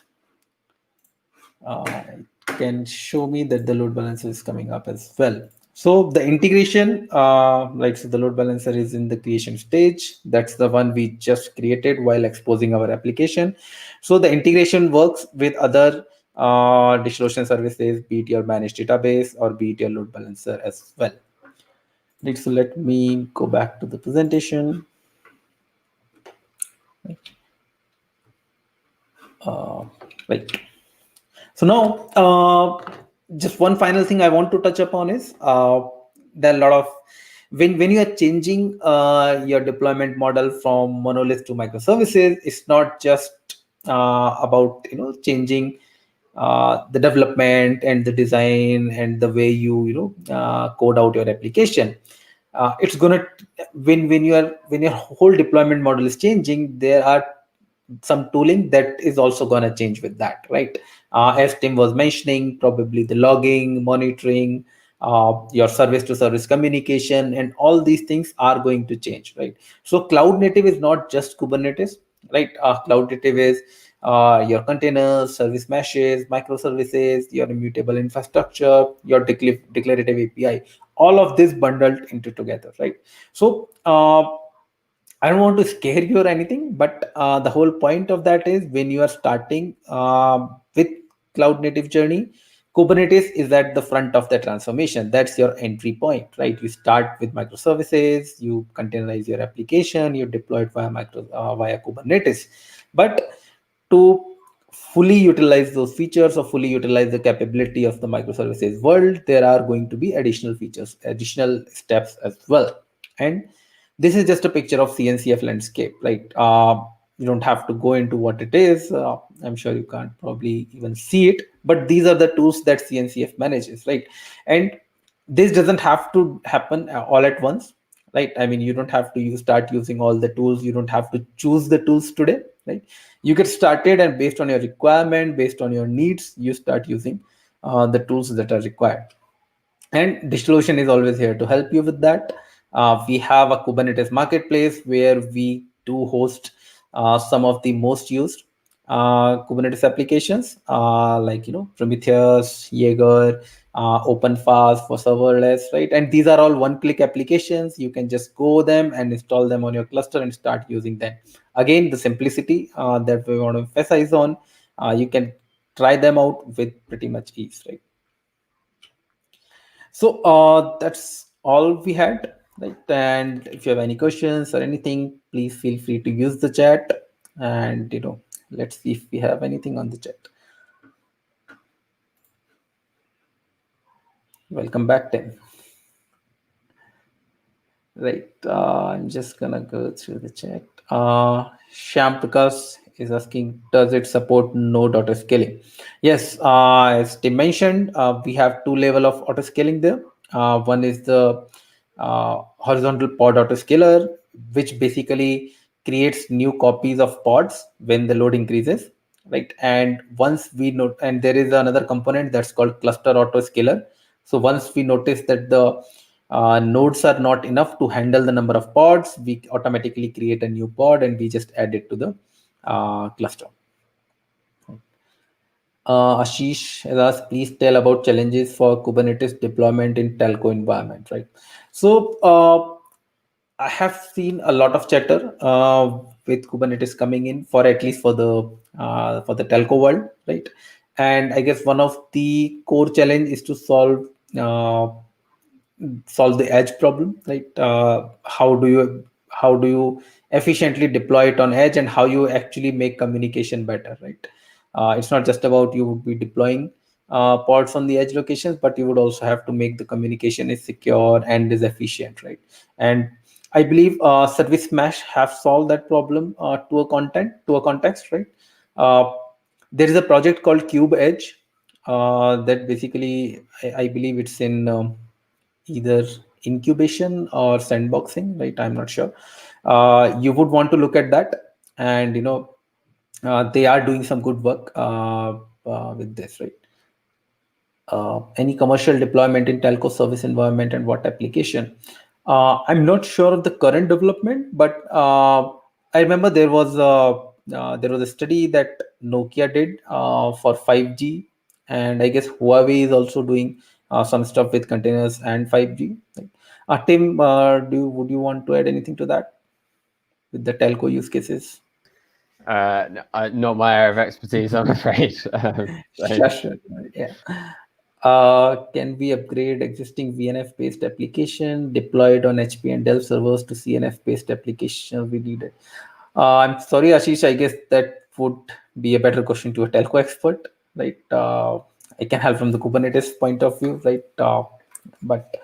can show me that the load balancer is coming up as well. So the integration, like so the load balancer is in the creation stage. That's the one we just created while exposing our application. So the integration works with other DigitalOcean services, be it your managed database or be it your load balancer as well. Right, so let me go back to the presentation. Right. So now, just one final thing I want to touch upon is there are a lot of when you are changing your deployment model from monolith to microservices, it's not just about changing the development and the design and the way you code out your application. It's gonna when your whole deployment model is changing, there are some tooling that is also going to change with that, right? As Tim was mentioning, probably the logging, monitoring, your service to service communication, and all these things are going to change, right? So cloud native is not just Kubernetes, right? Cloud native is your containers, service meshes, microservices, your immutable infrastructure, your declarative API, all of this bundled into together, right? So I don't want to scare you or anything, but the whole point of that is when you are starting with cloud native journey, Kubernetes is at the front of the transformation. That's your entry point, right? You start with microservices, you containerize your application, you deploy it via Kubernetes. But to fully utilize those features or fully utilize the capability of the microservices world, there are going to be additional features, additional steps as well. And this is just a picture of CNCF landscape, right? You don't have to go into what it is. I'm sure you can't probably even see it, but these are the tools that CNCF manages, right? And this doesn't have to happen all at once, right? I mean, you don't have to start using all the tools. You don't have to choose the tools today, right? You get started, and based on your requirement, based on your needs, you start using the tools that are required. And DigitalOcean is always here to help you with that. We have a Kubernetes Marketplace where we do host some of the most used Kubernetes applications, like Prometheus, Jaeger, OpenFast for serverless, right? And these are all one-click applications. You can just go them and install them on your cluster and start using them. Again, the simplicity that we want to emphasize on. You can try them out with pretty much ease, right? So that's all we had, right? And if you have any questions or anything, please feel free to use the chat. And let's see if we have anything on the chat. Welcome back, Tim. Right. I'm just gonna go through the chat. Sham Prakash is asking, does it support node auto scaling? Yes. As Tim mentioned, we have two level of auto scaling there. One is the horizontal pod autoscaler, which basically creates new copies of pods when the load increases, right? And once we note, and there is another component that's called cluster autoscaler. So once we notice that the nodes are not enough to handle the number of pods, we automatically create a new pod and we just add it to the cluster. Ashish has asked, please tell about challenges for Kubernetes deployment in telco environment, right? So I have seen a lot of chatter with Kubernetes coming in for at least for the telco world, right? And I guess one of the core challenge is to uh, solve the edge problem, right? How do you efficiently deploy it on edge, and how you actually make communication better, right? It's not just about you would be deploying pods on the edge locations, but you would also have to make the communication is secure and is efficient, right? And I believe Service Mesh have solved that problem to a context, right? Uh, there is a project called Cube Edge that basically I believe it's in either incubation or sandboxing, right? I'm not sure. You would want to look at that, and they are doing some good work with this, right? Any commercial deployment in telco service environment and what application? I'm not sure of the current development, but I remember there was a study that Nokia did for 5G, and I guess Huawei is also doing some stuff with containers and 5G. Right? Tim, would you want to add anything to that with the telco use cases? Not my area of expertise, I'm afraid. Sure, sure. Yeah. Can we upgrade existing VNF-based application deployed on HP and Dell servers to CNF-based application we needed? I'm sorry, Ashish. I guess that would be a better question to a telco expert, right? I can help from the Kubernetes point of view, right? But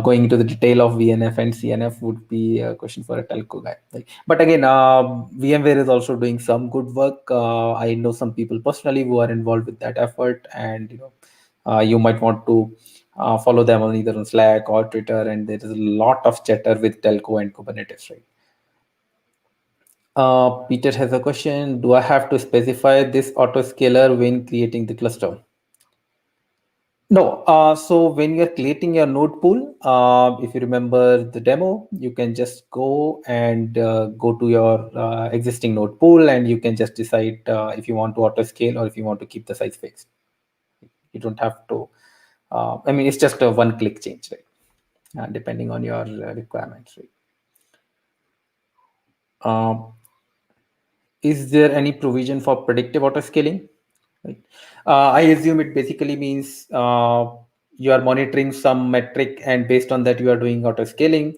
going into the detail of VNF and CNF would be a question for a telco guy. Right? But again, VMware is also doing some good work. I know some people personally who are involved with that effort, and you might want to follow them on either on Slack or Twitter. And there is a lot of chatter with telco and Kubernetes, right? Peter has a question. Do I have to specify this autoscaler when creating the cluster? No. So when you're creating your node pool, if you remember the demo, you can just go and go to your existing node pool, and you can just decide if you want to auto scale or if you want to keep the size fixed. You don't have to. I mean, it's just a one-click change, right? Depending on your requirements, right? Um, is there any provision for predictive autoscaling? Right. I assume it basically means you are monitoring some metric, and based on that, you are doing autoscaling.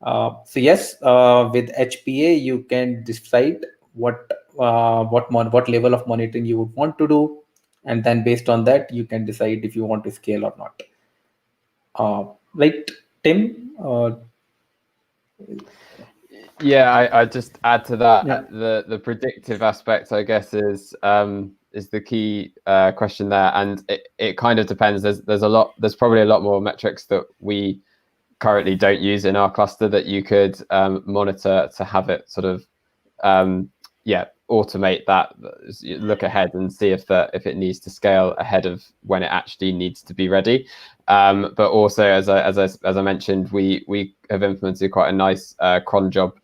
So yes, with HPA, you can decide what level of monitoring you would want to do, and then based on that, you can decide if you want to scale or not. Right, Tim? Yeah, I just add to that Yeah. the predictive aspect, I guess, is the key question there, and it kind of depends. There's probably a lot more metrics that we currently don't use in our cluster that you could monitor to have it sort of automate that, look ahead and see if it needs to scale ahead of when it actually needs to be ready. But also, as I mentioned, we have implemented quite a nice cron job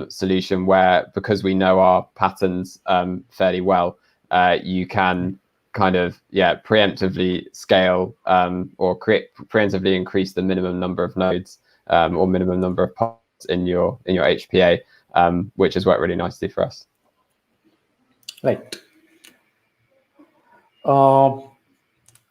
solution where, because we know our patterns fairly well, you can kind of preemptively scale or preemptively increase the minimum number of nodes or minimum number of pods in your HPA, which has worked really nicely for us. Right. Uh,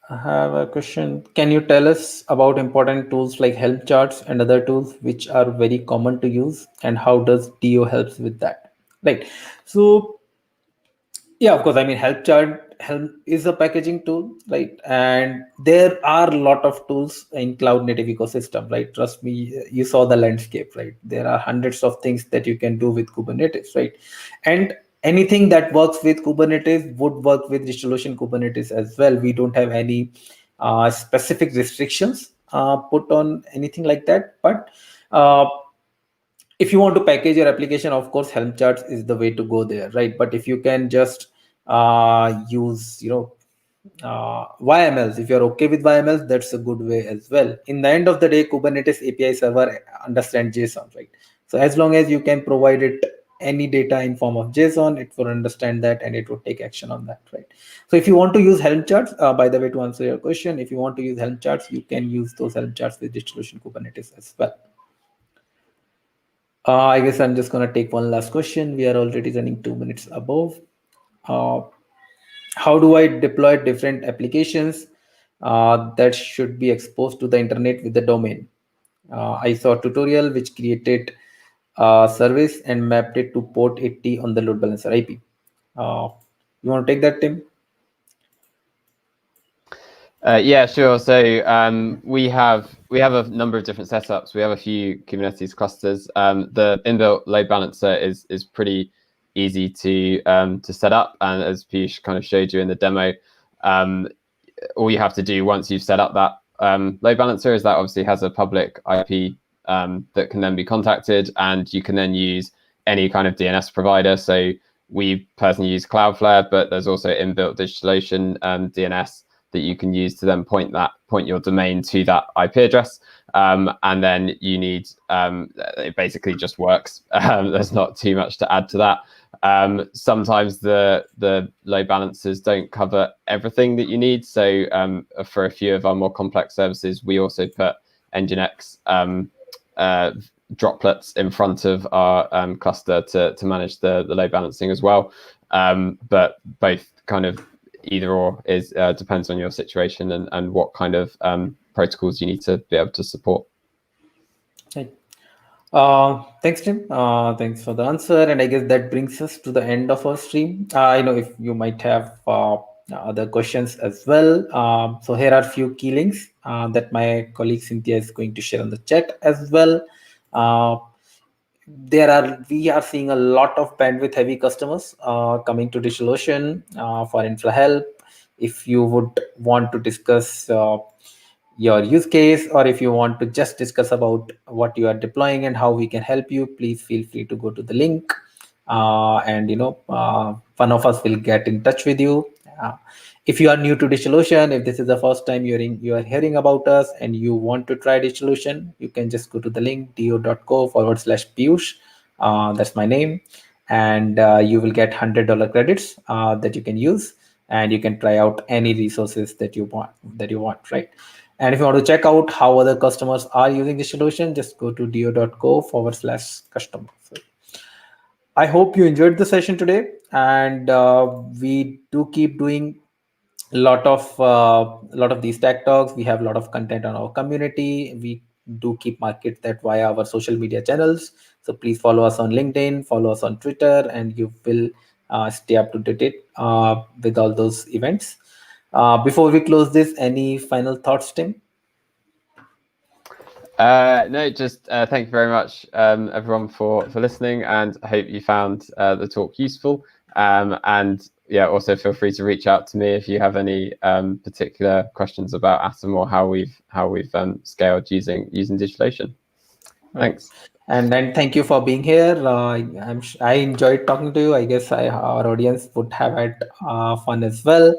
I have a question. Can you tell us about important tools like help charts and other tools which are very common to use, and how does DO helps with that? Right. So yeah, of course. I mean, help is a packaging tool, right? And there are a lot of tools in cloud native ecosystem, right? Trust me, you saw the landscape, right? There are hundreds of things that you can do with Kubernetes, right? And anything that works with Kubernetes would work with DigitalOcean Kubernetes as well. We don't have any specific restrictions put on anything like that, but uh, if you want to package your application, of course Helm charts is the way to go there, right? But if you can just use YMLs, if you're okay with YMLs, that's a good way as well. In the end of the day, Kubernetes API server understands JSON, right? So as long as you can provide it any data in form of JSON, it will understand that and it will take action on that, right? So if you want to use Helm charts, by the way, to answer your question, if you want to use Helm charts, you can use those Helm charts with DigitalOcean Kubernetes as well. I guess I'm just going to take one last question. We are already running 2 minutes above. Uh, how do I deploy different applications that should be exposed to the internet with the domain? I saw a tutorial which created a service and mapped it to port 80 on the load balancer IP. You want to take that, Tim? Yeah, sure. So we have a number of different setups. We have a few Kubernetes clusters. The inbuilt load balancer is pretty easy to set up, and as Piyush kind of showed you in the demo, all you have to do once you've set up that load balancer is that obviously has a public IP that can then be contacted, and you can then use any kind of DNS provider. So we personally use Cloudflare, but there's also inbuilt DigitalOcean DNS that you can use to then point your domain to that IP address, and then you need it basically just works. There's not too much to add to that. Sometimes the load balancers don't cover everything that you need, so for a few of our more complex services, we also put Nginx droplets in front of our cluster to manage the load balancing as well. But both kind of either or is depends on your situation and what kind of protocols you need to be able to support. Right. Thanks, Tim. Thanks for the answer. And I guess that brings us to the end of our stream. I know if you might have other questions as well. So here are a few key links that my colleague Cynthia is going to share on the chat as well. We are seeing a lot of bandwidth heavy customers coming to DigitalOcean for infra help. If you would want to discuss your use case, or if you want to just discuss about what you are deploying and how we can help you, please feel free to go to the link, and one of us will get in touch with you. If you are new to DigitalOcean, if this is the first time you are hearing about us and you want to try DigitalOcean, you can just go to the link do.co/Piyush. That's my name, and you will get $100 credits that you can use, and you can try out any resources that you want, right? And if you want to check out how other customers are using DigitalOcean, just go to do.co/customers. I hope you enjoyed the session today, and we do keep doing a lot of these tech talks. We have a lot of content on our community. We do keep market that via our social media channels. So please follow us on LinkedIn, follow us on Twitter, and you will stay up to date with all those events. Before we close this, any final thoughts, Tim? No, just thank you very much, everyone, for listening, and I hope you found the talk useful. And yeah, also feel free to reach out to me if you have any particular questions about Atom or how we've scaled using DigitalOcean. Thanks. And then thank you for being here. I enjoyed talking to you. I guess our audience would have had fun as well.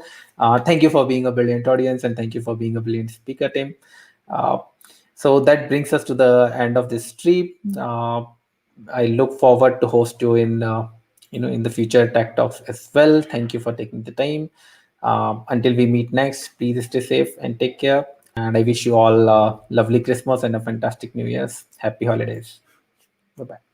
Thank you for being a brilliant audience, and thank you for being a brilliant speaker, Tim. Uh, so that brings us to the end of this trip. I look forward to host you in the future tech talks as well. Thank you for taking the time. Until we meet next, please stay safe and take care. And I wish you all a lovely Christmas and a fantastic New Year's. Happy holidays. Bye bye.